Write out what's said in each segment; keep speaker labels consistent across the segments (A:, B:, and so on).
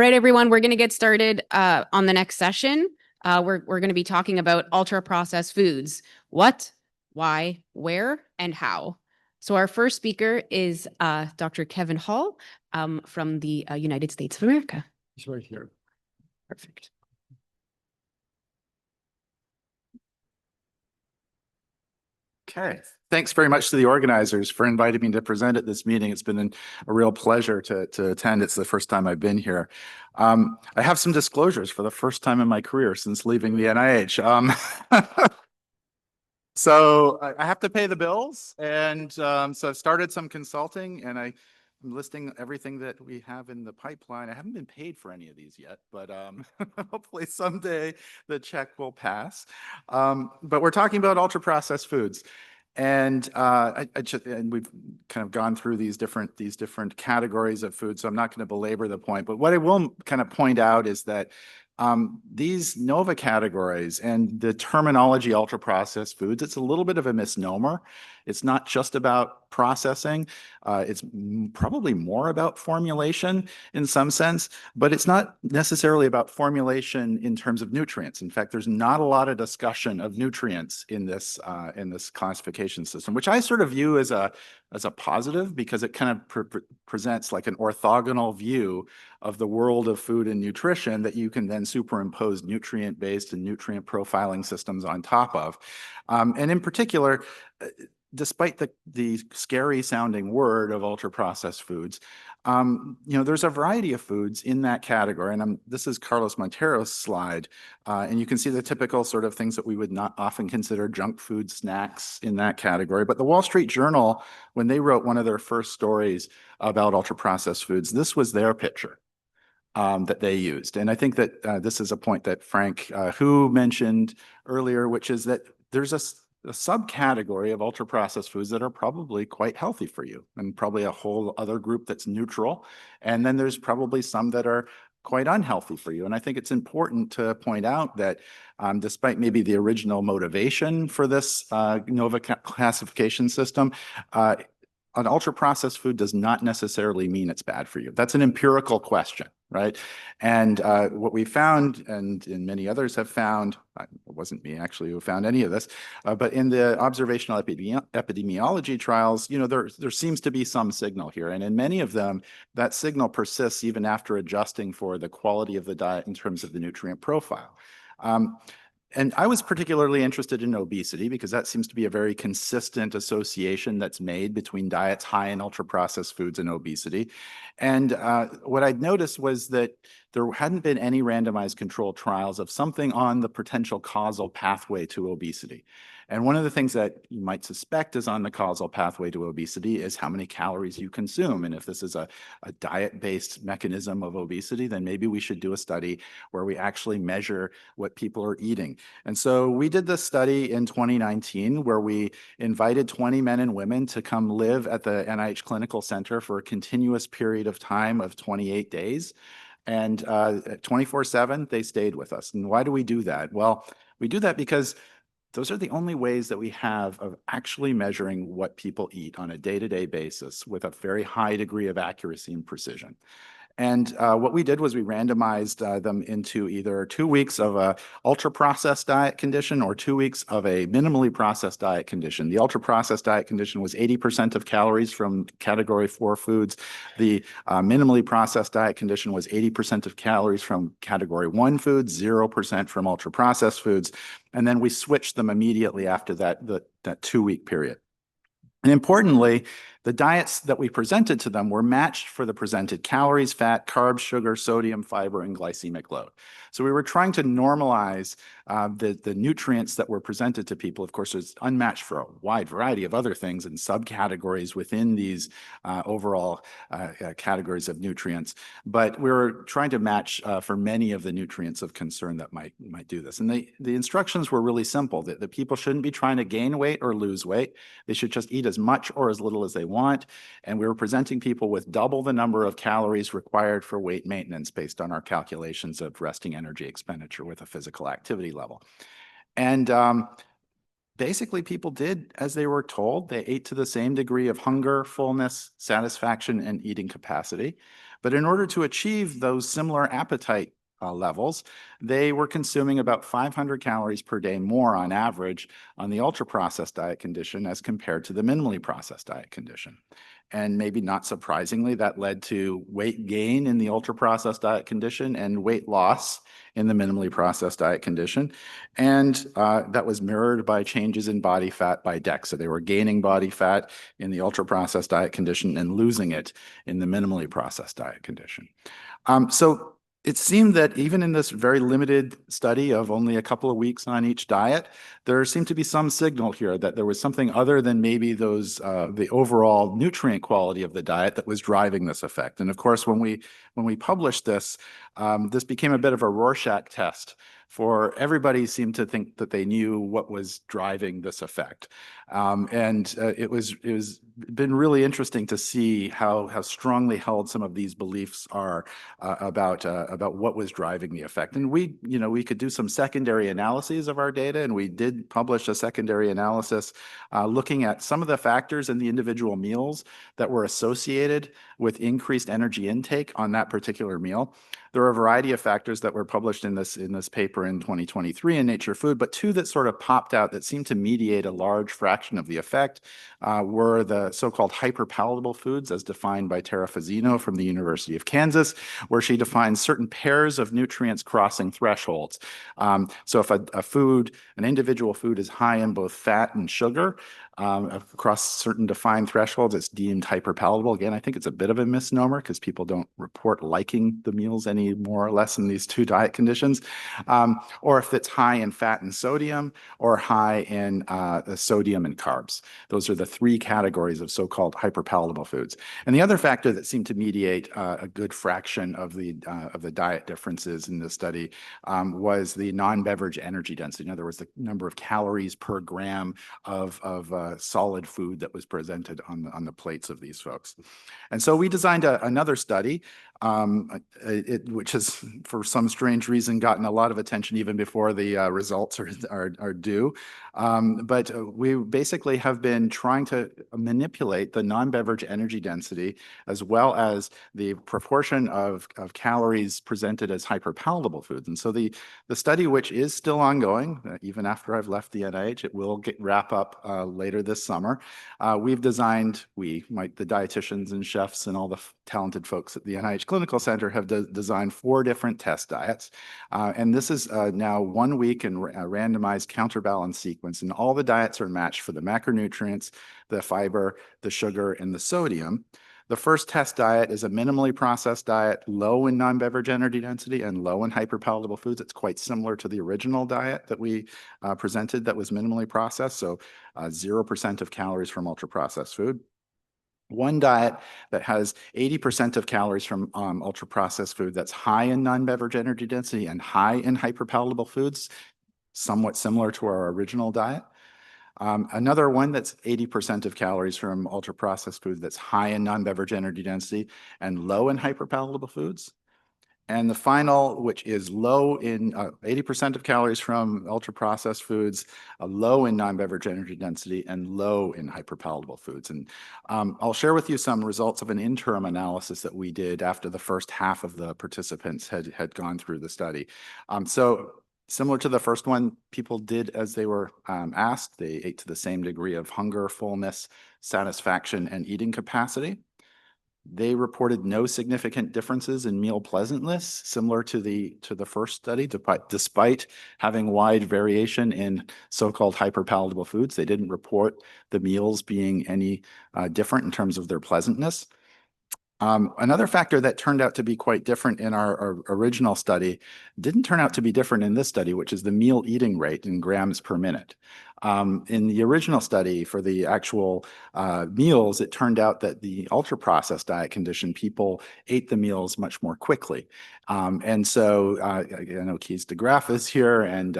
A: All right, everyone, we're going to get started on the next session. We're going to be talking about ultra-processed foods. What, why, where, and how. So our first speaker is Dr. Kevin Hall from the United States of America.
B: He's right here.
A: Perfect.
B: Okay. Thanks very much to the organizers for inviting me to present at this meeting. It's been a real pleasure to attend. It's the first time I've been here. I have some disclosures for the first time in my career since leaving the NIH. So I have to pay the bills, and so I've started some consulting, and I'm listing everything that we have in the pipeline. I haven't been paid for any of these yet, but hopefully someday the check will pass. But we're talking about ultra-processed foods. And and we've kind of gone through these different categories of food, so I'm not going to belabor the point. But what I will kind of point out is that these NOVA categories and the terminology ultra-processed foods, it's a little bit of a misnomer. It's not just about processing. It's probably more about formulation in some sense, but it's not necessarily about formulation in terms of nutrients. In fact, there's not a lot of discussion of nutrients in this classification system, which I sort of view as a positive, because it kind of presents like an orthogonal view of the world of food and nutrition that you can then superimpose nutrient-based and nutrient profiling systems on top of. And in particular, despite the scary sounding word of ultra-processed foods, there's a variety of foods in that category. And this is Carlos Montero's slide. And you can see the typical sort of things that we would not often consider junk food snacks in that category. But the Wall Street Journal, when they wrote one of their first stories about ultra-processed foods, this was their picture that they used. And I think that this is a point that Frank Hu mentioned earlier, which is that there's a subcategory of ultra-processed foods that are probably quite healthy for you, and probably a whole other group that's neutral. And then there's probably some that are quite unhealthy for you. And I think it's important to point out that despite maybe the original motivation for this NOVA classification system, an ultra-processed food does not necessarily mean it's bad for you. That's an empirical question, right? And what we found, and many others have found, it wasn't me actually who found any of this, but in the observational epidemiology trials, there seems to be some signal here. And in many of them, that signal persists even after adjusting for the quality of the diet in terms of the nutrient profile. And I was particularly interested in obesity because that seems to be a very consistent association that's made between diets high in ultra-processed foods and obesity. And what I'd noticed was that there hadn't been any randomized controlled trials of something on the potential causal pathway to obesity. And one of the things that you might suspect is on the causal pathway to obesity is how many calories you consume. And if this is a diet-based mechanism of obesity, then maybe we should do a study where we actually measure what people are eating. And so we did this study in 2019 where we invited 20 men and women to come live at the NIH Clinical Center for a continuous period of time of 28 days. And 24/7, they stayed with us. And why do we do that? Well, we do that because those are the only ways that we have of actually measuring what people eat on a day-to-day basis with a very high degree of accuracy and precision. And what we did was we randomized them into either 2 weeks of a ultra-processed diet condition or 2 weeks of a minimally processed diet condition. The ultra-processed diet condition was 80% of calories from category 4 foods. The minimally processed diet condition was 80% of calories from category 1 foods, 0% from ultra-processed foods. And then we switched them immediately after that 2-week period. And importantly, the diets that we presented to them were matched for the presented calories, fat, carbs, sugar, sodium, fiber, and glycemic load. So we were trying to normalize the nutrients that were presented to people. Of course, it's unmatched for a wide variety of other things and subcategories within these overall categories of nutrients. But we were trying to match for many of the nutrients of concern that might do this. And the instructions were really simple, that the people shouldn't be trying to gain weight or lose weight. They should just eat as much or as little as they want. And we were presenting people with double the number of calories required for weight maintenance based on our calculations of resting energy expenditure with a physical activity level. And basically people did as they were told. They ate to the same degree of hunger, fullness, satisfaction, and eating capacity. But in order to achieve those similar appetite levels, they were consuming about 500 calories per day more on average on the ultra-processed diet condition as compared to the minimally processed diet condition. And maybe not surprisingly, that led to weight gain in the ultra-processed diet condition and weight loss in the minimally processed diet condition. And that was mirrored by changes in body fat by DEXA. So they were gaining body fat in the ultra-processed diet condition and losing it in the minimally processed diet condition. So it seemed that even in this very limited study of only a couple of weeks on each diet, there seemed to be some signal here that there was something other than maybe those the overall nutrient quality of the diet that was driving this effect. And of course, when we published this, this became a bit of a Rorschach test for everybody seemed to think that they knew what was driving this effect. It was been really interesting to see how strongly held some of these beliefs are about what was driving the effect. And we could do some secondary analyses of our data, and we did publish a secondary analysis looking at some of the factors in the individual meals that were associated with increased energy intake on that particular meal. There are a variety of factors that were published in this paper in 2023 in Nature Food, but two that sort of popped out that seemed to mediate a large fraction of the effect were the so-called hyperpalatable foods as defined by Tara Fazzino from the University of Kansas, where she defines certain pairs of nutrients crossing thresholds. So if an individual food is high in both fat and sugar, across certain defined thresholds, it's deemed hyperpalatable. Again, I think it's a bit of a misnomer because people don't report liking the meals any more or less in these two diet conditions. Or if it's high in fat and sodium or high in sodium and carbs. Those are the three categories of so-called hyperpalatable foods. And the other factor that seemed to mediate a good fraction of the diet differences in this study was the non-beverage energy density. In other words, the number of calories per gram of solid food that was presented on the plates of these folks. And so we designed another study, which has, for some strange reason, gotten a lot of attention even before the results are due. But we basically have been trying to manipulate the non-beverage energy density as well as the proportion of calories presented as hyperpalatable foods. And so the study, which is still ongoing, even after I've left the NIH, it will wrap up later this summer. We've designed, the dietitians and chefs and all the talented folks at the NIH Clinical Center have designed 4 different test diets. And this is now 1 week in a randomized counterbalance sequence. And all the diets are matched for the macronutrients, the fiber, the sugar, and the sodium. The first test diet is a minimally processed diet, low in non-beverage energy density and low in hyperpalatable foods. It's quite similar to the original diet that we presented that was minimally processed, so 0% of calories from ultra-processed food. One diet that has 80% of calories from ultra-processed food that's high in non-beverage energy density and high in hyperpalatable foods, somewhat similar to our original diet. Another one that's 80% of calories from ultra-processed food that's high in non-beverage energy density and low in hyperpalatable foods. And the final, which is low in 80% of calories from ultra-processed foods, low in non-beverage energy density, and low in hyperpalatable foods. And I'll share with you some results of an interim analysis that we did after the first half of the participants had gone through the study. So similar to the first one, people did as they were asked. They ate to the same degree of hunger, fullness, satisfaction, and eating capacity. They reported no significant differences in meal pleasantness, similar to the first study, despite having wide variation in so-called hyperpalatable foods. They didn't report the meals being any different in terms of their pleasantness. Another factor that turned out to be quite different in our original study didn't turn out to be different in this study, which is the meal eating rate in grams per minute. In the original study for the actual meals, it turned out that the ultra-processed diet condition, people ate the meals much more quickly. And so I know Kees de Graaf is here, and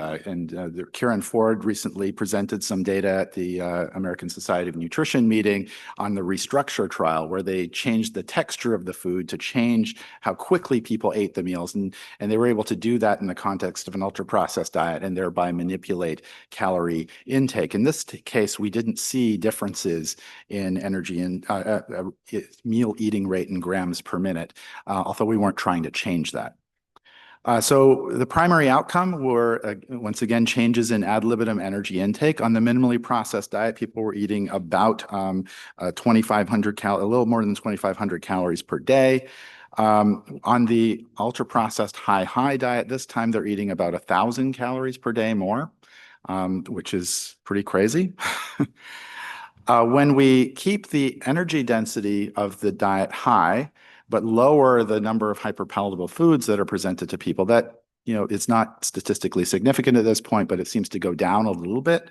B: Kieran Ford recently presented some data at the American Society of Nutrition meeting on the Restructure trial, where they changed the texture of the food to change how quickly people ate the meals. And they were able to do that in the context of an ultra-processed diet and thereby manipulate calorie intake. In this case, we didn't see differences in energy and meal eating rate in grams per minute, although we weren't trying to change that. So the primary outcome were, once again, changes in ad libitum energy intake. On the minimally processed diet, people were eating about 2,500 a little more than 2,500 calories per day. On the ultra-processed high diet, this time they're eating about 1,000 calories per day more, which is pretty crazy. When we keep the energy density of the diet high, but lower the number of hyperpalatable foods that are presented to people, that, it's not statistically significant at this point, but it seems to go down a little bit.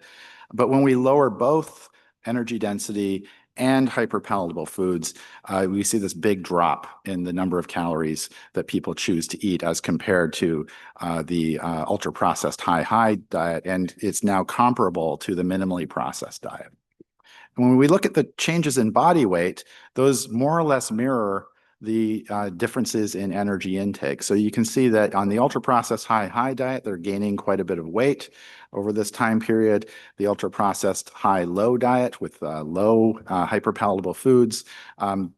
B: But when we lower both energy density and hyperpalatable foods, we see this big drop in the number of calories that people choose to eat as compared to the ultra-processed high diet, and it's now comparable to the minimally processed diet. And when we look at the changes in body weight, those more or less mirror the differences in energy intake. So you can see that on the ultra-processed high diet, they're gaining quite a bit of weight over this time period. The ultra-processed high-low diet with low hyperpalatable foods,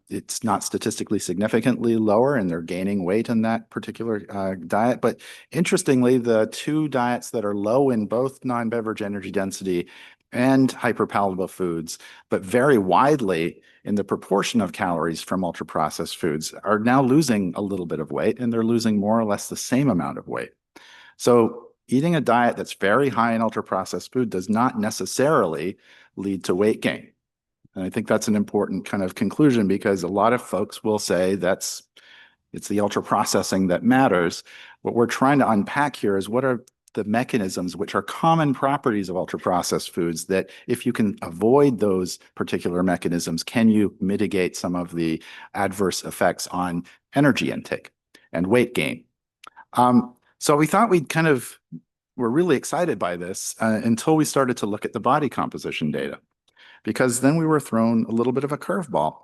B: it's not statistically significantly lower, and they're gaining weight in that particular diet. But interestingly, the two diets that are low in both non-beverage energy density and hyperpalatable foods, but very widely in the proportion of calories from ultra-processed foods, are now losing a little bit of weight, and they're losing more or less the same amount of weight. So eating a diet that's very high in ultra-processed food does not necessarily lead to weight gain. And I think that's an important kind of conclusion, because a lot of folks will say it's the ultra-processing that matters. What we're trying to unpack here is what are the mechanisms which are common properties of ultra-processed foods, that if you can avoid those particular mechanisms, can you mitigate some of the adverse effects on energy intake and weight gain? So we thought were really excited by this until we started to look at the body composition data, because then we were thrown a little bit of a curveball,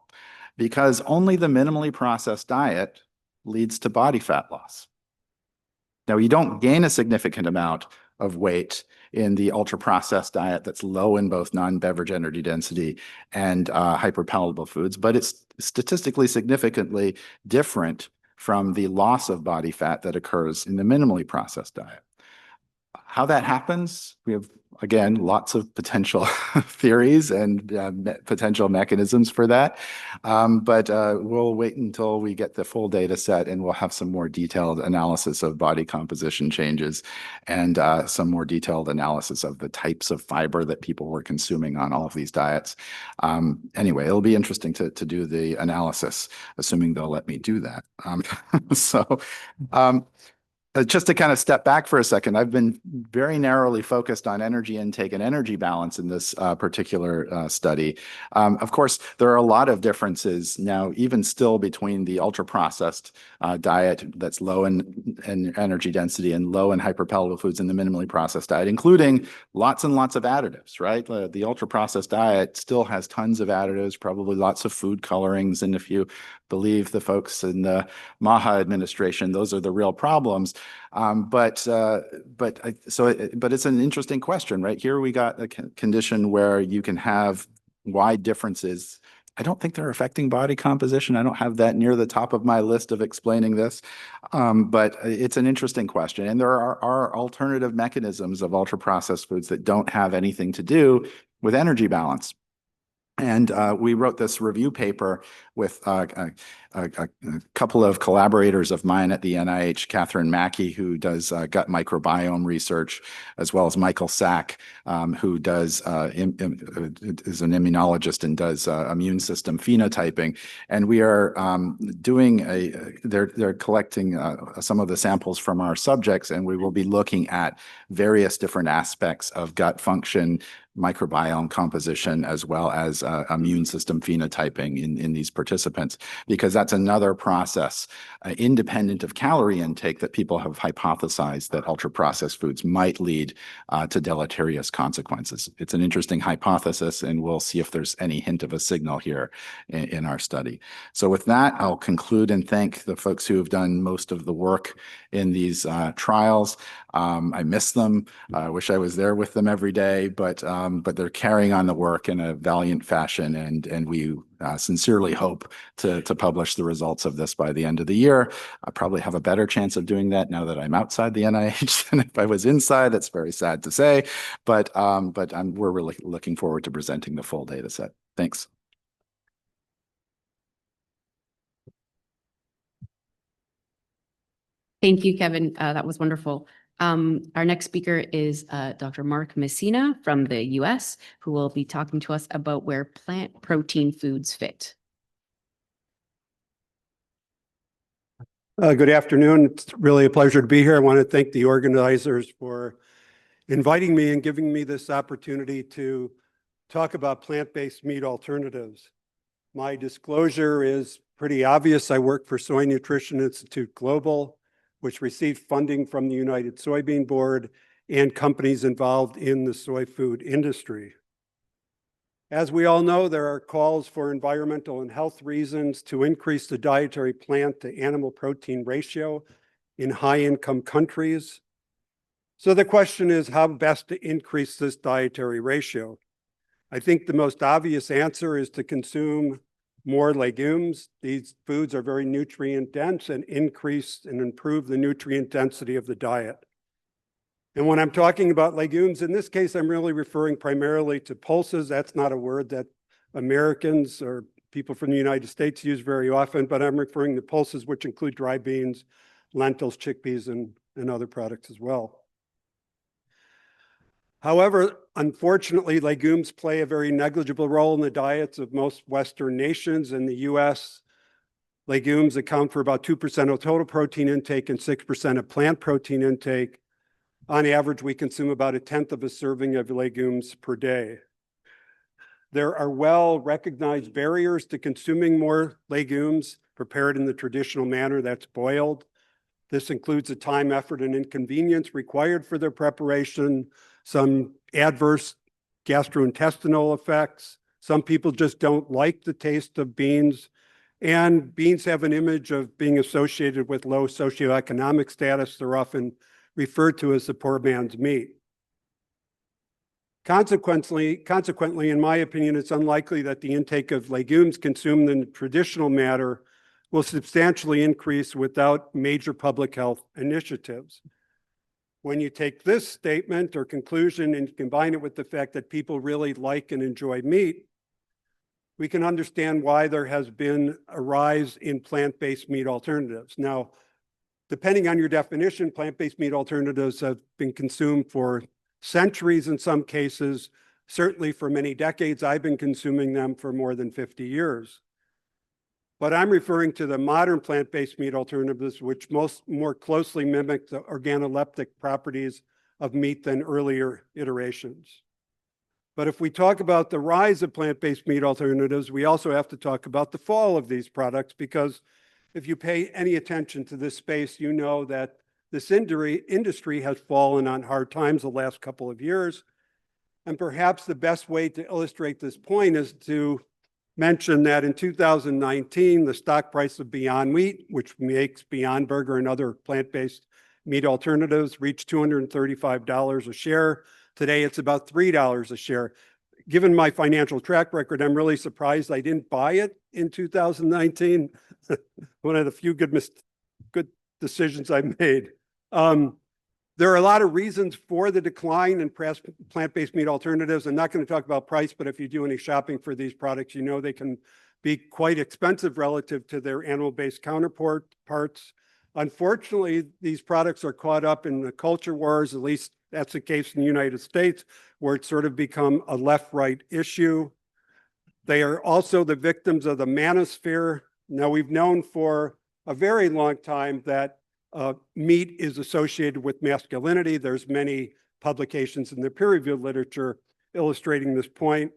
B: because only the minimally processed diet leads to body fat loss. Now, you don't gain a significant amount of weight in the ultra-processed diet that's low in both non-beverage energy density and hyperpalatable foods, but it's statistically significantly different from the loss of body fat that occurs in the minimally processed diet. How that happens, we have, again, lots of potential theories and potential mechanisms for that. But we'll wait until we get the full data set, and we'll have some more detailed analysis of body composition changes and some more detailed analysis of the types of fiber that people were consuming on all of these diets. Anyway, it'll be interesting to do the analysis, assuming they'll let me do that. Just to kind of step back for a second, I've been very narrowly focused on energy intake and energy balance in this particular study. Of course, there are a lot of differences now, even still, between the ultra-processed diet that's low in energy density and low in hyperpalatable foods and the minimally processed diet, including lots and lots of additives, right? The ultra-processed diet still has tons of additives, probably lots of food colorings, and if you believe the folks in the MAHA administration, those are the real problems. But it's an interesting question, right? Here we got a condition where you can have wide differences. I don't think they're affecting body composition. I don't have that near the top of my list of explaining this, but it's an interesting question. And there are alternative mechanisms of ultra-processed foods that don't have anything to do with energy balance. And we wrote this review paper with a couple of collaborators of mine at the NIH, Catherine Mackey, who does gut microbiome research, as well as Michael Sack, who does is an immunologist and does immune system phenotyping. And we are they're collecting some of the samples from our subjects, and we will be looking at various different aspects of gut function, microbiome composition, as well as immune system phenotyping in these participants, because that's another process independent of calorie intake that people have hypothesized that ultra-processed foods might lead to deleterious consequences. It's an interesting hypothesis, and we'll see if there's any hint of a signal here in our study. So with that, I'll conclude and thank the folks who have done most of the work in these trials. I miss them. I wish I was there with them every day, but they're carrying on the work in a valiant fashion, and we sincerely hope to publish the results of this by the end of the year. I probably have a better chance of doing that now that I'm outside the NIH than if I was inside. That's very sad to say, but we're really looking forward to presenting the full data set. Thanks.
A: Thank you, Kevin. That was wonderful. Our next speaker is Dr. Mark Messina from the US, who will be talking to us about where plant protein foods fit.
C: Good afternoon. It's really a pleasure to be here. I want to thank the organizers for inviting me and giving me this opportunity to talk about plant-based meat alternatives. My disclosure is pretty obvious. I work for Soy Nutrition Institute Global, which received funding from the United Soybean Board and companies involved in the soy food industry. As we all know, there are calls for environmental and health reasons to increase the dietary plant to animal protein ratio in high-income countries. So the question is how best to increase this dietary ratio. I think the most obvious answer is to consume more legumes. These foods are very nutrient dense and increase and improve the nutrient density of the diet. And when I'm talking about legumes, in this case, I'm really referring primarily to pulses. That's not a word that Americans or people from the United States use very often, but I'm referring to pulses, which include dry beans, lentils, chickpeas, and other products as well. However, unfortunately, legumes play a very negligible role in the diets of most Western nations. In the US, legumes account for about 2% of total protein intake and 6% of plant protein intake. On average, we consume about 1/10 of a serving of legumes per day. There are well-recognized barriers to consuming more legumes prepared in the traditional manner, that's boiled. This includes the time, effort, and inconvenience required for their preparation, some adverse gastrointestinal effects. Some people just don't like the taste of beans, and beans have an image of being associated with low socioeconomic status. They're often referred to as the poor man's meat. Consequently, in my opinion, it's unlikely that the intake of legumes consumed in the traditional manner will substantially increase without major public health initiatives. When you take this statement or conclusion and combine it with the fact that people really like and enjoy meat, we can understand why there has been a rise in plant-based meat alternatives. Now, depending on your definition, plant-based meat alternatives have been consumed for centuries in some cases. Certainly for many decades, I've been consuming them for more than 50 years. But I'm referring to the modern plant-based meat alternatives, which more closely mimic the organoleptic properties of meat than earlier iterations. But if we talk about the rise of plant-based meat alternatives, we also have to talk about the fall of these products, because if you pay any attention to this space, you know that this industry has fallen on hard times the last couple of years. And perhaps the best way to illustrate this point is to mention that in 2019, the stock price of Beyond Meat, which makes Beyond Burger and other plant-based meat alternatives, reached $235 a share. Today, it's about $3 a share. Given my financial track record, I'm really surprised I didn't buy it in 2019. One of the few good decisions I made. There are a lot of reasons for the decline in plant-based meat alternatives. I'm not going to talk about price, but if you do any shopping for these products, you know they can be quite expensive relative to their animal-based counterparts. Unfortunately, these products are caught up in the culture wars, at least that's the case in the United States, where it's sort of become a left-right issue. They are also the victims of the manosphere. Now, we've known for a very long time that meat is associated with masculinity. There's many publications in the peer-reviewed literature illustrating this point.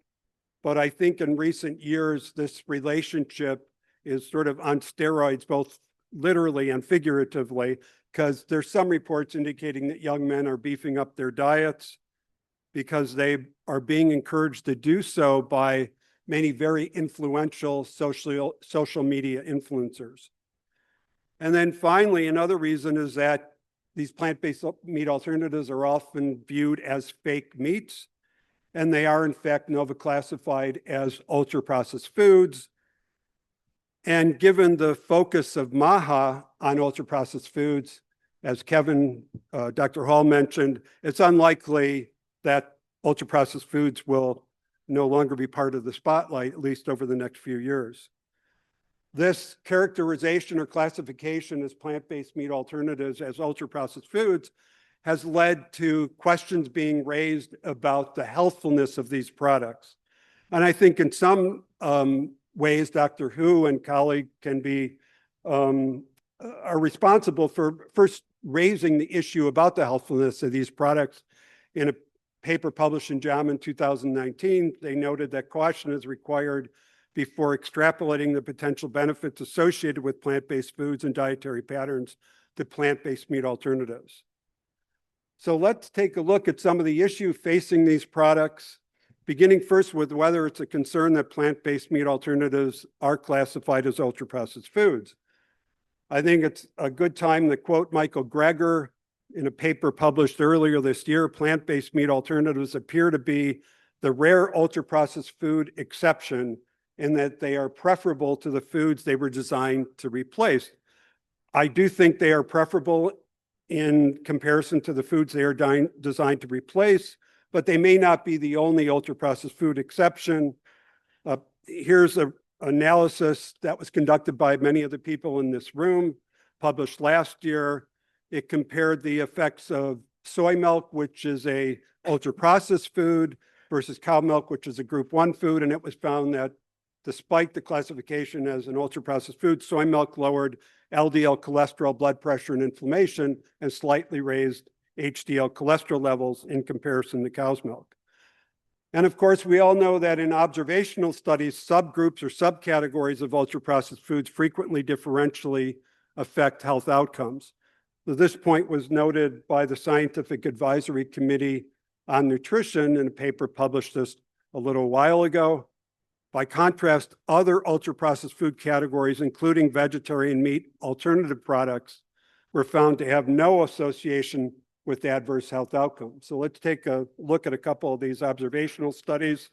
C: But I think in recent years, this relationship is sort of on steroids, both literally and figuratively, because there's some reports indicating that young men are beefing up their diets because they are being encouraged to do so by many very influential social media influencers. And then finally, another reason is that These plant-based meat alternatives are often viewed as fake meats, and they are in fact Nova classified as ultra-processed foods. And given the focus of MAHA on ultra-processed foods, as Kevin, Dr. Hall mentioned, it's unlikely that ultra-processed foods will no longer be part of the spotlight, at least over the next few years. This characterization or classification as plant-based meat alternatives as ultra-processed foods has led to questions being raised about the healthfulness of these products. And I think in some ways, Dr. Hu and colleague can be, are responsible for first raising the issue about the healthfulness of these products. In a paper published in JAMA in 2019, they noted that caution is required before extrapolating the potential benefits associated with plant-based foods and dietary patterns to plant-based meat alternatives. So let's take a look at some of the issues facing these products, beginning first with whether it's a concern that plant-based meat alternatives are classified as ultra-processed foods. I think it's a good time to quote Michael Greger in a paper published earlier this year. Plant-based meat alternatives appear to be the rare ultra-processed food exception in that they are preferable to the foods they were designed to replace. I do think they are preferable in comparison to the foods they are designed to replace, but they may not be the only ultra-processed food exception. Here's an analysis that was conducted by many of the people in this room, published last year. It compared the effects of soy milk, which is a ultra-processed food, versus cow milk, which is a group 1 food, and it was found that despite the classification as an ultra-processed food, soy milk lowered LDL cholesterol, blood pressure, and inflammation, and slightly raised HDL cholesterol levels in comparison to cow's milk. And of course, we all know that in observational studies, subgroups or subcategories of ultra-processed foods frequently differentially affect health outcomes. So this point was noted by the Scientific Advisory Committee on Nutrition in a paper published just a little while ago. By contrast, other ultra-processed food categories, including vegetarian meat alternative products, were found to have no association with adverse health outcomes. So let's take a look at a couple of these observational studies.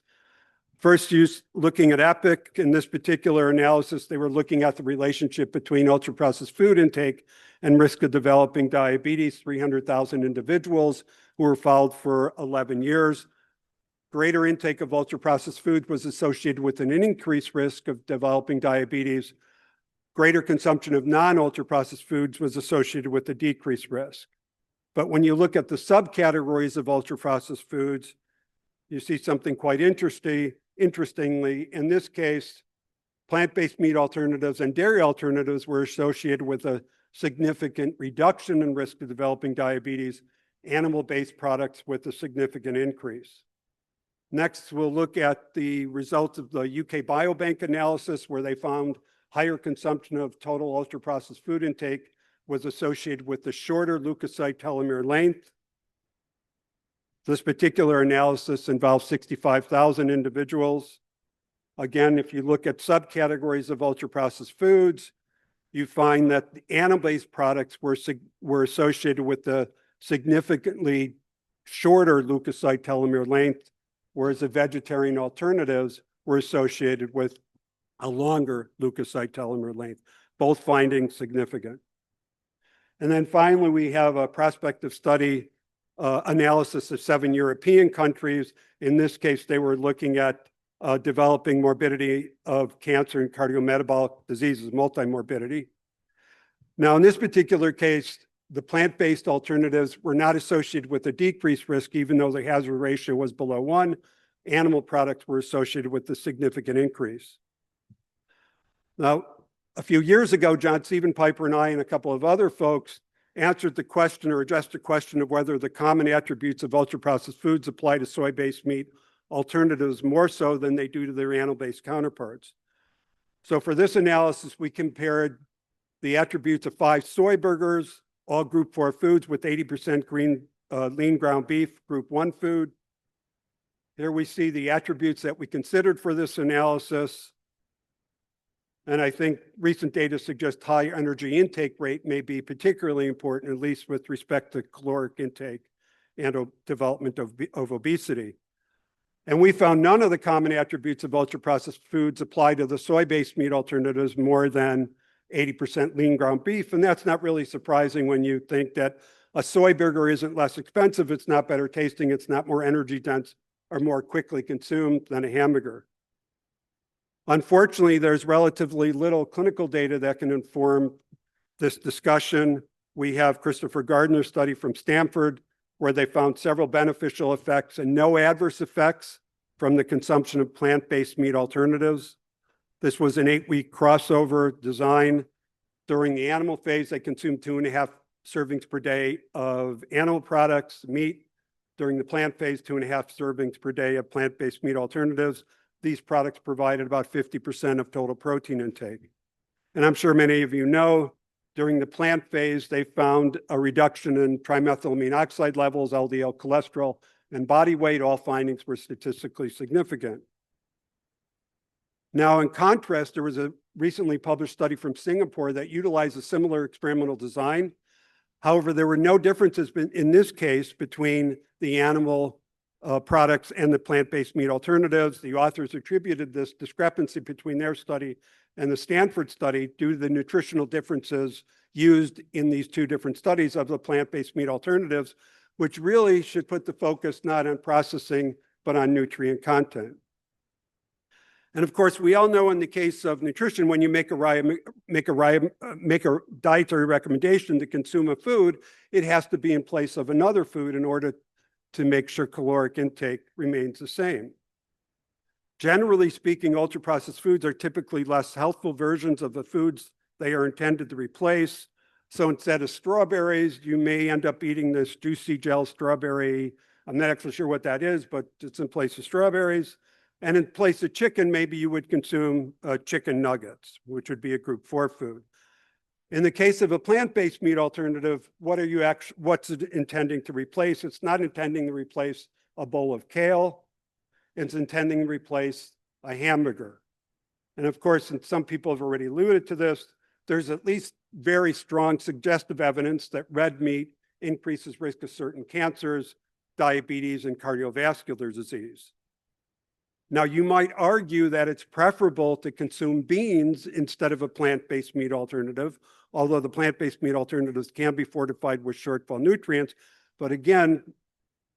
C: First, looking at EPIC. In this particular analysis, they were looking at the relationship between ultra-processed food intake and risk of developing diabetes, 300,000 individuals who were followed for 11 years. Greater intake of ultra-processed food was associated with an increased risk of developing diabetes. Greater consumption of non-ultra-processed foods was associated with a decreased risk. But when you look at the subcategories of ultra-processed foods, you see something quite interestingly. In this case, plant-based meat alternatives and dairy alternatives were associated with a significant reduction in risk of developing diabetes, animal-based products with a significant increase. Next, we'll look at the results of the UK Biobank analysis, where they found higher consumption of total ultra-processed food intake was associated with the shorter leukocyte telomere length. This particular analysis involved 65,000 individuals. Again, if you look at subcategories of ultra-processed foods, you find that the animal-based products were associated with the significantly shorter leukocyte telomere length, whereas the vegetarian alternatives were associated with a longer leukocyte telomere length, both findings significant. And then finally, we have a prospective study analysis of 7 European countries. In this case, they were looking at developing morbidity of cancer and cardiometabolic diseases, multimorbidity. Now, in this particular case, the plant-based alternatives were not associated with a decreased risk, even though the hazard ratio was below 1. Animal products were associated with a significant increase. Now, a few years ago, John Stephen Piper and I and a couple of other folks answered the question or addressed the question of whether the common attributes of ultra-processed foods apply to soy-based meat alternatives more so than they do to their animal-based counterparts. So for this analysis, we compared the attributes of 5 soy burgers, all group 4 foods with 80% lean ground beef, group 1 food. Here we see the attributes that we considered for this analysis. And I think recent data suggests high energy intake rate may be particularly important, at least with respect to caloric intake and development of obesity. And we found none of the common attributes of ultra-processed foods apply to the soy-based meat alternatives more than 80% lean ground beef. And that's not really surprising when you think that a soy burger isn't less expensive, it's not better tasting, it's not more energy dense or more quickly consumed than a hamburger. Unfortunately, there's relatively little clinical data that can inform this discussion. We have Christopher Gardner's study from Stanford, where they found several beneficial effects and no adverse effects from the consumption of plant-based meat alternatives. This was an 8-week crossover design. During the animal phase, they consumed 2.5 servings per day of animal products, meat. During the plant phase, 2.5 servings per day of plant-based meat alternatives. These products provided about 50% of total protein intake. And I'm sure many of you know, during the plant phase, they found a reduction in trimethylamine oxide levels, LDL cholesterol, and body weight. All findings were statistically significant. Now, in contrast, there was a recently published study from Singapore that utilized a similar experimental design. However, there were no differences in this case between the animal products and the plant-based meat alternatives. The authors attributed this discrepancy between their study and the Stanford study due to the nutritional differences used in these two different studies of the plant-based meat alternatives, which really should put the focus not on processing, but on nutrient content. And of course, we all know in the case of nutrition, when you make a dietary recommendation to consume a food, it has to be in place of another food in order to make sure caloric intake remains the same. Generally speaking, ultra-processed foods are typically less healthful versions of the foods they are intended to replace. So instead of strawberries, you may end up eating this juicy gel strawberry. I'm not actually sure what that is, but it's in place of strawberries. And in place of chicken, maybe you would consume chicken nuggets, which would be a group 4 food. In the case of a plant-based meat alternative, what's it intending to replace? It's not intending to replace a bowl of kale. It's intending to replace a hamburger. And of course, and some people have already alluded to this, there's at least very strong suggestive evidence that red meat increases risk of certain cancers, diabetes, and cardiovascular disease. Now, you might argue that it's preferable to consume beans instead of a plant-based meat alternative, although the plant-based meat alternatives can be fortified with shortfall nutrients. But again,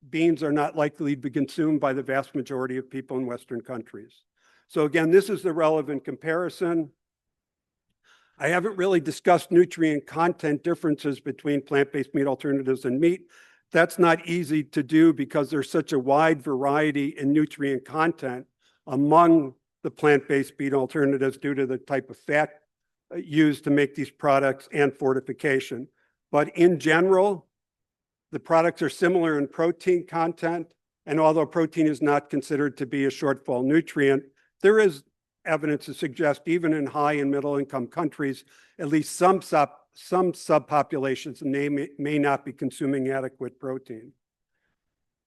C: beans are not likely to be consumed by the vast majority of people in Western countries. So again, this is the relevant comparison. I haven't really discussed nutrient content differences between plant-based meat alternatives and meat. That's not easy to do because there's such a wide variety in nutrient content among the plant-based meat alternatives due to the type of fat used to make these products and fortification. But in general, the products are similar in protein content, and although protein is not considered to be a shortfall nutrient, there is evidence to suggest even in high and middle income countries, at least some subpopulations may not be consuming adequate protein.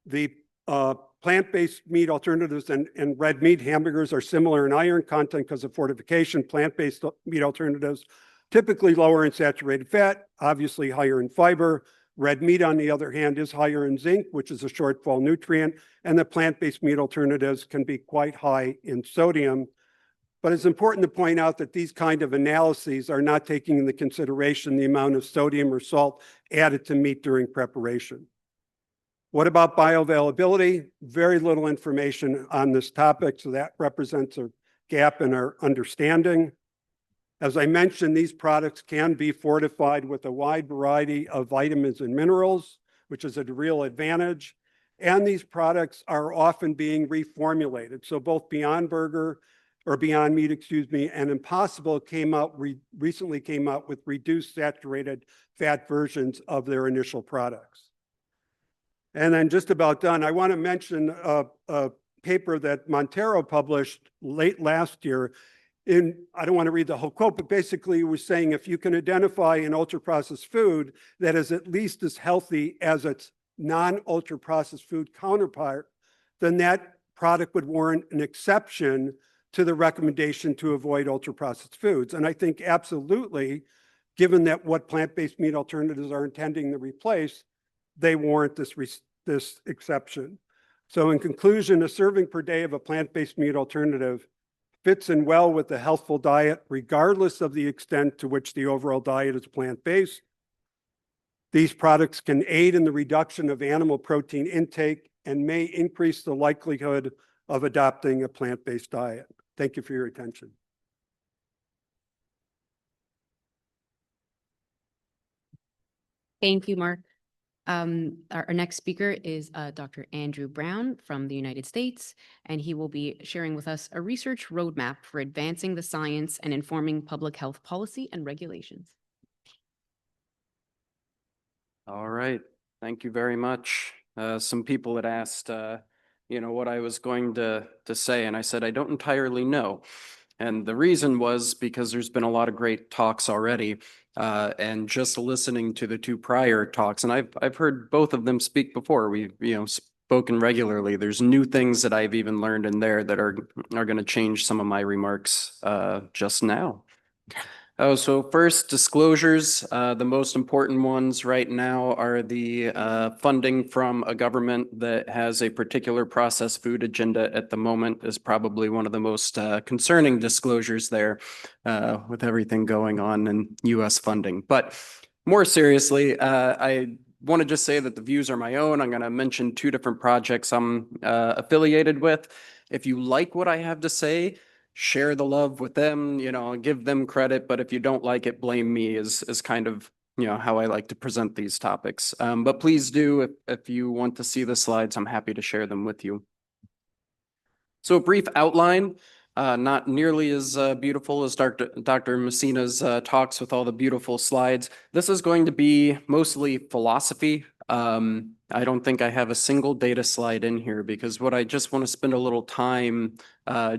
C: The plant-based meat alternatives and red meat hamburgers are similar in iron content because of fortification. Plant-based meat alternatives typically lower in saturated fat, obviously higher in fiber. Red meat, on the other hand, is higher in zinc, which is a shortfall nutrient, and the plant-based meat alternatives can be quite high in sodium. But it's important to point out that these kind of analyses are not taking into consideration the amount of sodium or salt added to meat during preparation. What about bioavailability? Very little information on this topic, so that represents a gap in our understanding. As I mentioned, these products can be fortified with a wide variety of vitamins and minerals, which is a real advantage. And these products are often being reformulated. So both Beyond Meat, and Impossible recently came out with reduced saturated fat versions of their initial products. And then just about done, I want to mention a paper that Montero published late last year. I don't want to read the whole quote, but basically it was saying if you can identify an ultra-processed food that is at least as healthy as its non-ultra-processed food counterpart, then that product would warrant an exception to the recommendation to avoid ultra-processed foods. And I think absolutely, given that what plant-based meat alternatives are intending to replace, they warrant this exception. So in conclusion, a serving per day of a plant-based meat alternative fits in well with the healthful diet, regardless of the extent to which the overall diet is plant-based. These products can aid in the reduction of animal protein intake and may increase the likelihood of adopting a plant-based diet. Thank you for your attention.
A: Thank you, Mark. Our next speaker is Dr. Andrew Brown from the United States, and he will be sharing with us a research roadmap for advancing the science and informing public health policy and regulations.
D: All right, thank you very much. Some people had asked, what I was going to say, and I said I don't entirely know. And the reason was because there's been a lot of great talks already, and just listening to the two prior talks, and I've heard both of them speak before. We've spoken regularly. There's new things that I've even learned in there that are going to change some of my remarks just now. So first, disclosures. The most important ones right now are the funding from a government that has a particular processed food agenda at the moment is probably one of the most concerning disclosures there with everything going on in US funding. But more seriously, I want to just say that the views are my own. I'm going to mention two different projects I'm affiliated with. If you like what I have to say, share the love with them, give them credit. But if you don't like it, blame me is kind of, how I like to present these topics. But please do, if you want to see the slides, I'm happy to share them with you. So a brief outline, not nearly as beautiful as Dr. Messina's talks with all the beautiful slides. This is going to be mostly philosophy. I don't think I have a single data slide in here because what I just want to spend a little time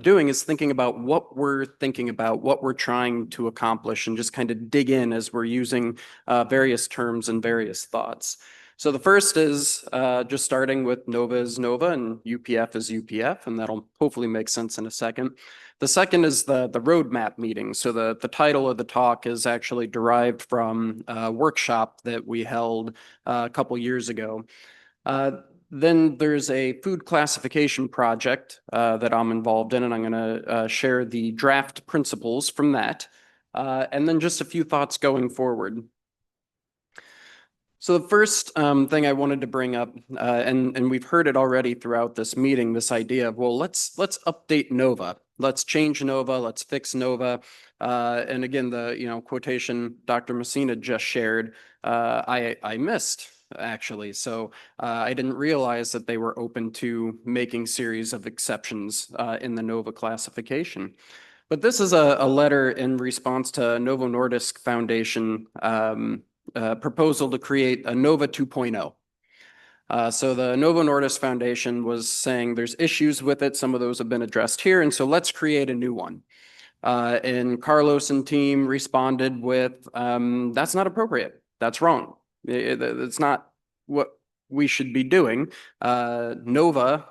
D: doing is thinking about what we're thinking about, what we're trying to accomplish, and just kind of dig in as we're using various terms and various thoughts. So the first is just starting with NOVA is NOVA and UPF is UPF, and that'll hopefully make sense in a second. The second is the roadmap meeting. So the title of the talk is actually derived from a workshop that we held a couple years ago. Then there's a food classification project that I'm involved in, and I'm going to share the draft principles from that, and then just a few thoughts going forward. So the first thing I wanted to bring up, and we've heard it already throughout this meeting, this idea of, well, let's update NOVA. Let's change NOVA. Let's fix NOVA. And again, the quotation Dr. Messina just shared, I missed actually. So I didn't realize that they were open to making series of exceptions in the NOVA classification. But this is a letter in response to Novo Nordisk Foundation proposal to create a NOVA 2.0. So the Novo Nordisk Foundation was saying there's issues with it. Some of those have been addressed here. And so let's create a new one. And Carlos and team responded with, that's not appropriate. That's wrong. It's not what we should be doing. NOVA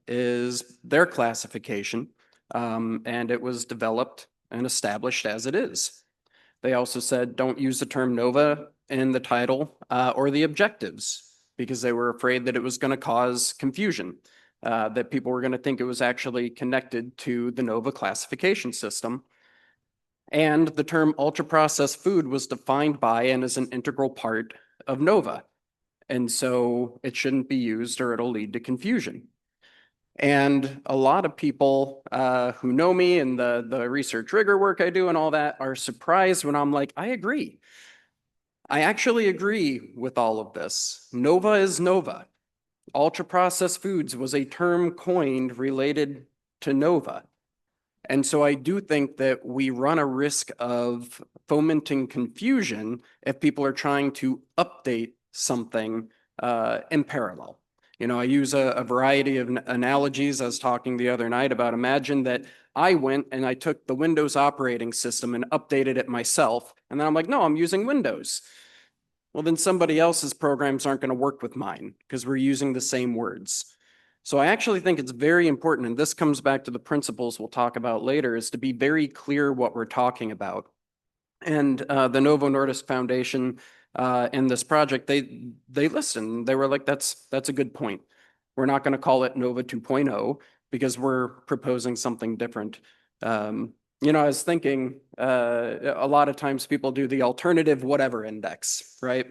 D: is their classification, and it was developed and established as it is. They also said, don't use the term NOVA in the title or the objectives, because they were afraid that it was going to cause confusion, that people were going to think it was actually connected to the NOVA classification system. And the term ultra-processed food was defined by and is an integral part of NOVA. And so it shouldn't be used or it'll lead to confusion. And a lot of people who know me and the research rigor work I do and all that are surprised when I'm like, I agree. I actually agree with all of this. NOVA is NOVA. Ultra-processed foods was a term coined related to NOVA. And so I do think that we run a risk of fomenting confusion if people are trying to update something in parallel. I use a variety of analogies. I was talking the other night about, imagine that I went and I took the Windows operating system and updated it myself. And then I'm like, no, I'm using Windows. Well, then somebody else's programs aren't going to work with mine because we're using the same words. So I actually think it's very important, and this comes back to the principles we'll talk about later, is to be very clear what we're talking about. And the Novo Nordisk Foundation in this project, they listened. They were like, that's a good point. We're not going to call it Nova 2.0 because we're proposing something different. You know, I was thinking a lot of times people do the alternative whatever index, right?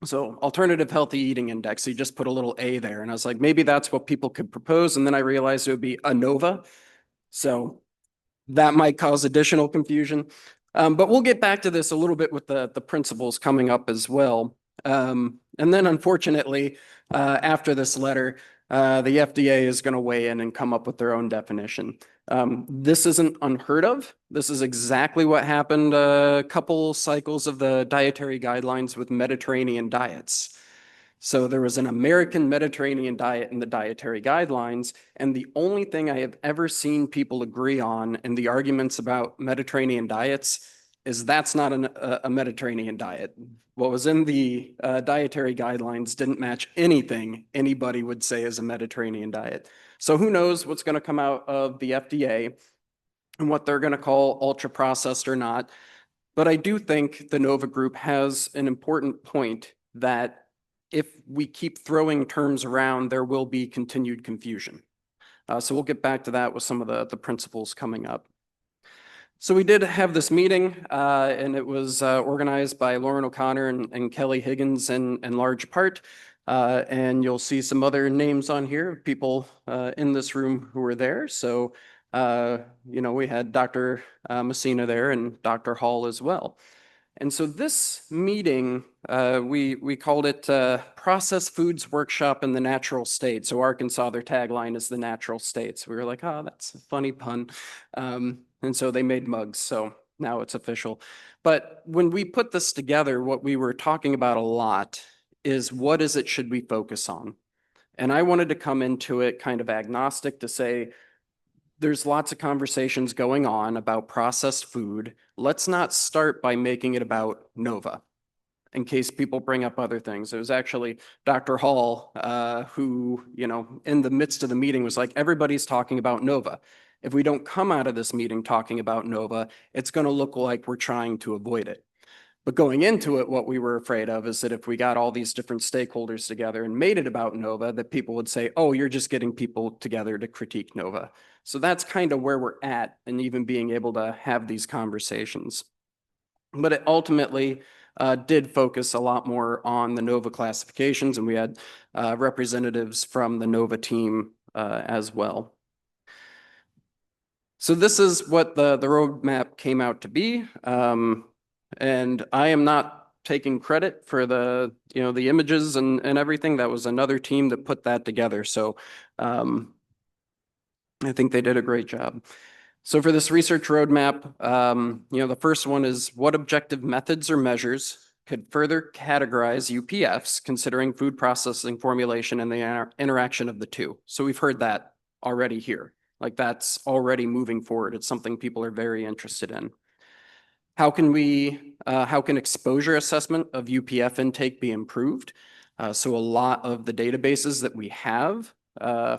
D: So alternative healthy eating index, you just put a little A there. And I was like, maybe that's what people could propose. And then I realized it would be ANOVA. So that might cause additional confusion. But we'll get back to this a little bit with the principles coming up as well. And then unfortunately, after this letter, the FDA is going to weigh in and come up with their own definition. This isn't unheard of. This is exactly what happened a couple cycles of the dietary guidelines with Mediterranean diets. So there was an American Mediterranean diet in the dietary guidelines, and the only thing I have ever seen people agree on in the arguments about Mediterranean diets is that's not a Mediterranean diet. What was in the dietary guidelines didn't match anything anybody would say is a Mediterranean diet. So who knows what's going to come out of the FDA and what they're going to call ultra processed or not. But I do think the Nova Group has an important point that if we keep throwing terms around, there will be continued confusion. So we'll get back to that with some of the principles coming up. So we did have this meeting, and it was organized by Lauren O'Connor and Kelly Higgins in large part. And you'll see some other names on here, people in this room who were there. So, you know, we had Dr. Messina there and Dr. Hall as well. And so this meeting, we called it Processed Foods Workshop in the Natural State. So Arkansas, their tagline is the natural states. We were like, oh, that's a funny pun. And so they made mugs. So now it's official. But when we put this together, what we were talking about a lot is what is it should we focus on? And I wanted to come into it kind of agnostic to say, there's lots of conversations going on about processed food. Let's not start by making it about Nova in case people bring up other things. It was actually Dr. Hall who, you know, in the midst of the meeting was like, everybody's talking about Nova. If we don't come out of this meeting talking about Nova, it's going to look like we're trying to avoid it. But going into it, what we were afraid of is that if we got all these different stakeholders together and made it about Nova, that people would say, oh, you're just getting people together to critique Nova. So that's kind of where we're at and even being able to have these conversations. But it ultimately did focus a lot more on the Nova classifications, and we had representatives from the Nova team as well. So this is what the roadmap came out to be. And I am not taking credit for the, you know, the images and everything. That was another team that put that together. So I think they did a great job. So for this research roadmap, you know, the first one is what objective methods or measures could further categorize UPFs considering food processing formulation and the interaction of the two. So we've heard that already here. Like that's already moving forward. It's something people are very interested in. How can exposure assessment of UPF intake be improved? So a lot of the databases that we have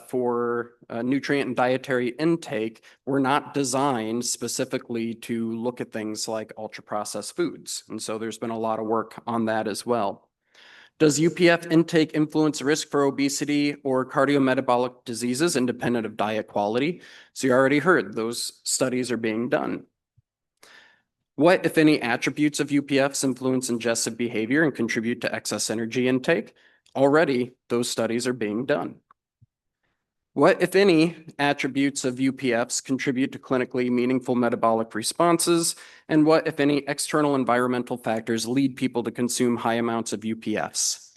D: for nutrient and dietary intake were not designed specifically to look at things like ultra-processed foods. And so there's been a lot of work on that as well. Does UPF intake influence risk for obesity or cardiometabolic diseases independent of diet quality? So you already heard those studies are being done. What, if any, attributes of UPFs influence ingestive behavior and contribute to excess energy intake? Already, those studies are being done. What, if any, attributes of UPFs contribute to clinically meaningful metabolic responses? And what, if any, external environmental factors lead people to consume high amounts of UPFs?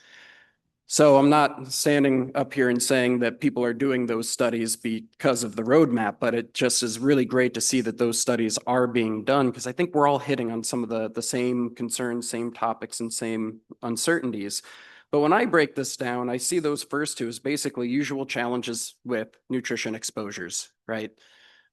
D: So I'm not standing up here and saying that people are doing those studies because of the roadmap, but it just is really great to see that those studies are being done because I think we're all hitting on some of the same concerns, same topics, and same uncertainties. But when I break this down, I see those first two as basically usual challenges with nutrition exposures, right?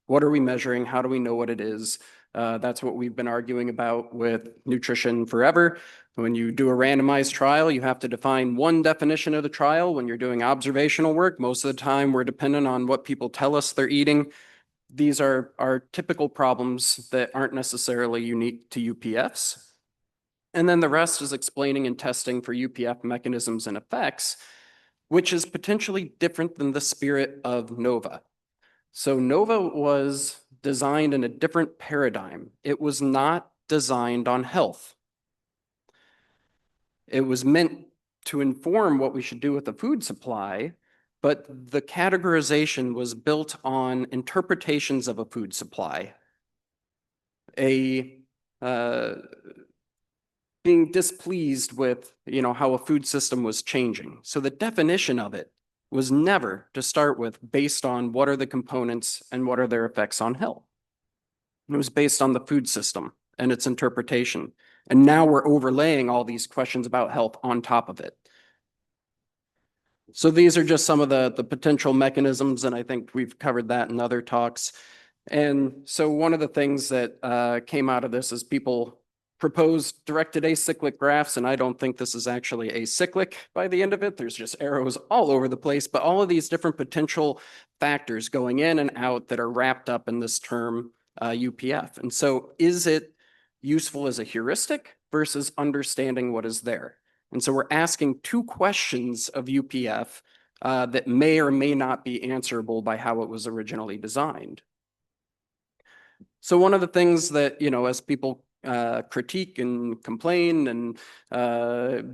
D: What are we measuring? How do we know what it is? That's what we've been arguing about with nutrition forever. When you do a randomized trial, you have to define one definition of the trial. When you're doing observational work, most of the time we're dependent on what people tell us they're eating. These are typical problems that aren't necessarily unique to UPFs. And then the rest is explaining and testing for UPF mechanisms and effects, which is potentially different than the spirit of NOVA. So NOVA was designed in a different paradigm. It was not designed on health. It was meant to inform what we should do with the food supply, but the categorization was built on interpretations of a food supply. Being displeased with, how a food system was changing. So the definition of it was never to start with based on what are the components and what are their effects on health. It was based on the food system and its interpretation. And now we're overlaying all these questions about health on top of it. So these are just some of the potential mechanisms, and I think we've covered that in other talks. And so one of the things that came out of this is people proposed directed acyclic graphs, and I don't think this is actually acyclic by the end of it. There's just arrows all over the place, but all of these different potential factors going in and out that are wrapped up in this term UPF. And so is it useful as a heuristic versus understanding what is there? And so we're asking two questions of UPF that may or may not be answerable by how it was originally designed. So one of the things that, as people critique and complain and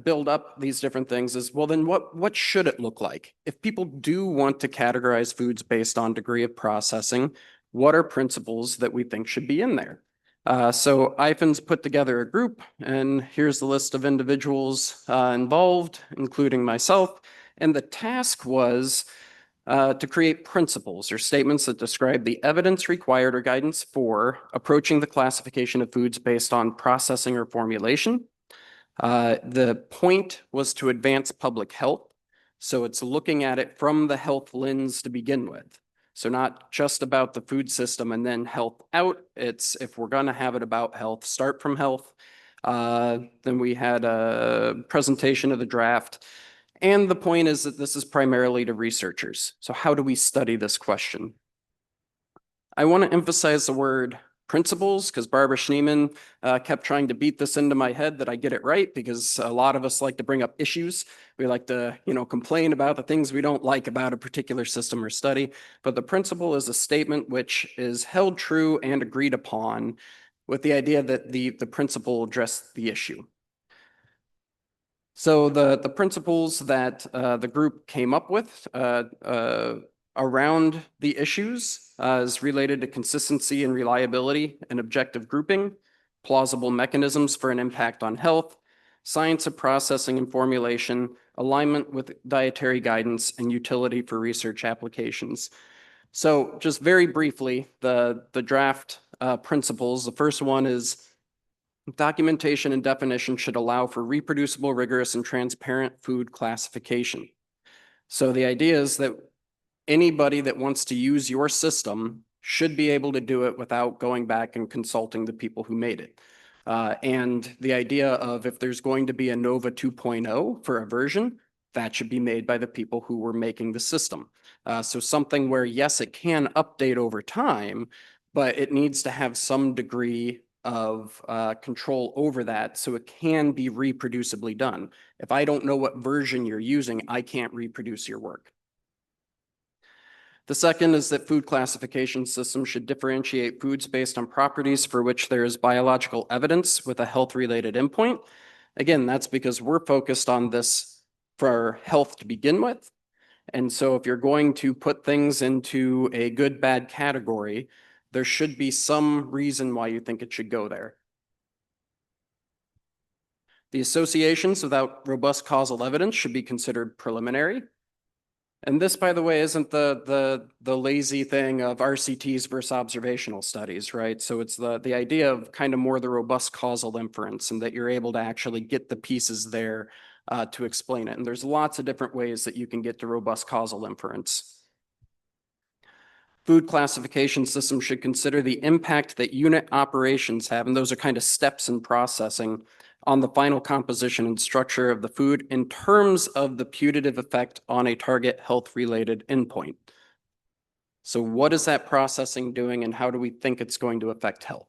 D: build up these different things is, well, then what should it look like? If people do want to categorize foods based on degree of processing, what are principles that we think should be in there? So IFIN's put together a group, and here's the list of individuals involved, including myself. And the task was to create principles or statements that describe the evidence required or guidance for approaching the classification of foods based on processing or formulation. The point was to advance public health. So it's looking at it from the health lens to begin with. So not just about the food system and then health out. It's if we're going to have it about health, start from health. Then we had a presentation of the draft. And the point is that this is primarily to researchers. So how do we study this question? I want to emphasize the word principles because Barbara Schneeman kept trying to beat this into my head that I get it right, because a lot of us like to bring up issues. We like to, complain about the things we don't like about a particular system or study. But the principle is a statement which is held true and agreed upon with the idea that the principle addressed the issue. So the principles that the group came up with around the issues is related to consistency and reliability and objective grouping, plausible mechanisms for an impact on health, science of processing and formulation, alignment with dietary guidance, and utility for research applications. So just very briefly, the draft principles, the first one is documentation and definition should allow for reproducible, rigorous, and transparent food classification. So the idea is that anybody that wants to use your system should be able to do it without going back and consulting the people who made it. And the idea of if there's going to be a NOVA 2.0 for a version, that should be made by the people who were making the system. So something where, yes, it can update over time, but it needs to have some degree of control over that so it can be reproducibly done. If I don't know what version you're using, I can't reproduce your work. The second is that food classification systems should differentiate foods based on properties for which there is biological evidence with a health-related endpoint. Again, that's because we're focused on this for health to begin with. And so if you're going to put things into a good, bad category, there should be some reason why you think it should go there. The associations without robust causal evidence should be considered preliminary. And this, by the way, isn't the lazy thing of RCTs versus observational studies, right? So it's the idea of kind of more the robust causal inference, and that you're able to actually get the pieces there to explain it. And there's lots of different ways that you can get to robust causal inference. Food classification systems should consider the impact that unit operations have, and those are kind of steps in processing, on the final composition and structure of the food in terms of the putative effect on a target health-related endpoint. So what is that processing doing, and how do we think it's going to affect health?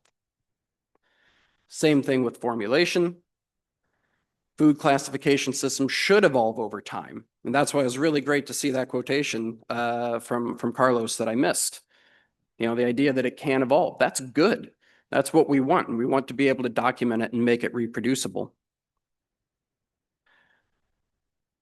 D: Same thing with formulation. Food classification systems should evolve over time. And that's why it was really great to see that quotation from Carlos that I missed. You know, the idea that it can evolve, that's good. That's what we want. And we want to be able to document it and make it reproducible.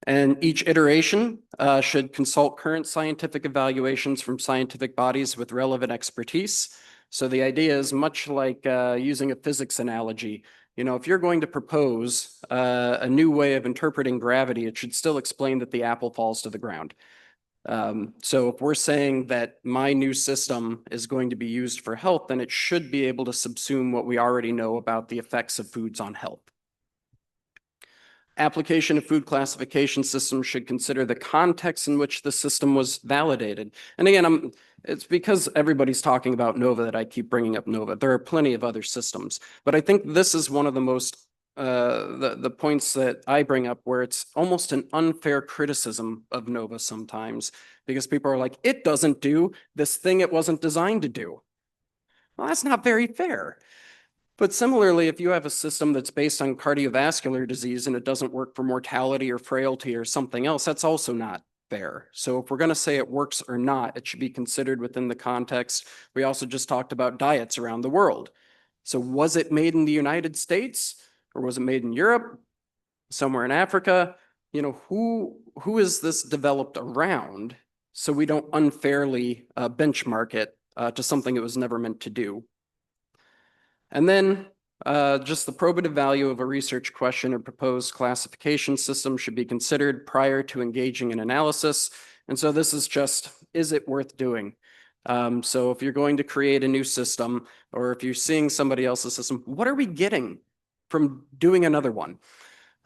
D: And each iteration should consult current scientific evaluations from scientific bodies with relevant expertise. So the idea is much like using a physics analogy. You know, if you're going to propose a new way of interpreting gravity, it should still explain that the apple falls to the ground. So if we're saying that my new system is going to be used for health, then it should be able to subsume what we already know about the effects of foods on health. Application of food classification systems should consider the context in which the system was validated. And again, it's because everybody's talking about NOVA that I keep bringing up NOVA. There are plenty of other systems, but I think this is one of the most the points that I bring up where it's almost an unfair criticism of NOVA sometimes, because people are like, it doesn't do this thing it wasn't designed to do. Well, that's not very fair. But similarly, if you have a system that's based on cardiovascular disease and it doesn't work for mortality or frailty or something else, that's also not fair. So if we're going to say it works or not, it should be considered within the context. We also just talked about diets around the world. So was it made in the United States? Or was it made in Europe, somewhere in Africa? You know, who is this developed around so we don't unfairly benchmark it to something it was never meant to do? And then just the probative value of a research question or proposed classification system should be considered prior to engaging in analysis. And so this is just, is it worth doing? So if you're going to create a new system, or if you're seeing somebody else's system, what are we getting from doing another one?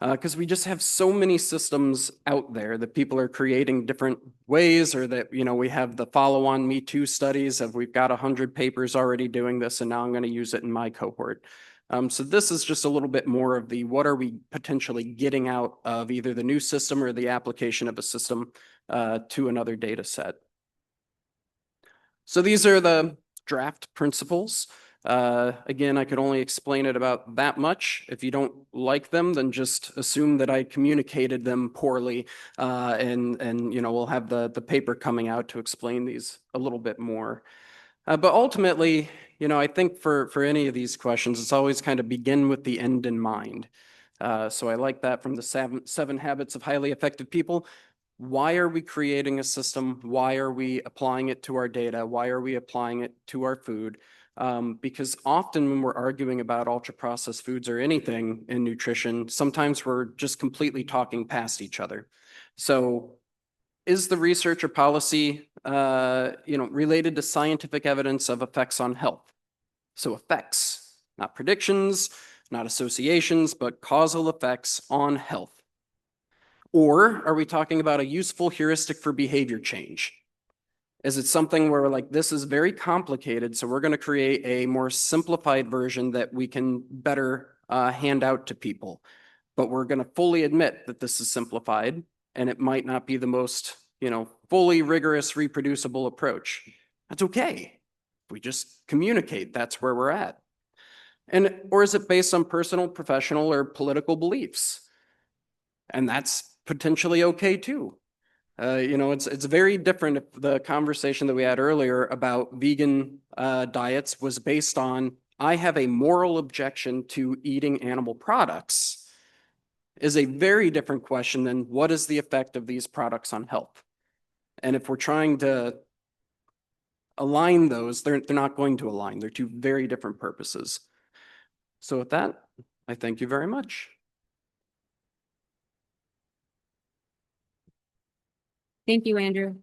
D: Because we just have so many systems out there that people are creating different ways, or that, you know, we have the follow-on Me Too studies of we've got 100 papers already doing this, and now I'm going to use it in my cohort. So this is just a little bit more of the what are we potentially getting out of either the new system or the application of a system to another data set. So these are the draft principles. Again, I could only explain it about that much. If you don't like them, then just assume that I communicated them poorly, and you know, we'll have the paper coming out to explain these a little bit more. But ultimately, you know, I think for any of these questions, it's always kind of begin with the end in mind. So I like that from the seven habits of highly effective people. Why are we creating a system? Why are we applying it to our data? Why are we applying it to our food? Because often when we're arguing about ultra-processed foods or anything in nutrition, sometimes we're just completely talking past each other. So is the research or policy, you know, related to scientific evidence of effects on health? So effects, not predictions, not associations, but causal effects on health. Or are we talking about a useful heuristic for behavior change? Is it something where we're like, this is very complicated, so we're going to create a more simplified version that we can better hand out to people, but we're going to fully admit that this is simplified and it might not be the most, you know, fully rigorous, reproducible approach. That's okay. We just communicate, that's where we're at. And or is it based on personal, professional, or political beliefs? And that's potentially okay too. You know, it's very different if the conversation that we had earlier about vegan diets was based on, I have a moral objection to eating animal products, is a very different question than what is the effect of these products on health? And if we're trying to align those, they're not going to align. They're two very different purposes. So with that, I thank you very much.
A: Thank you, Andrew.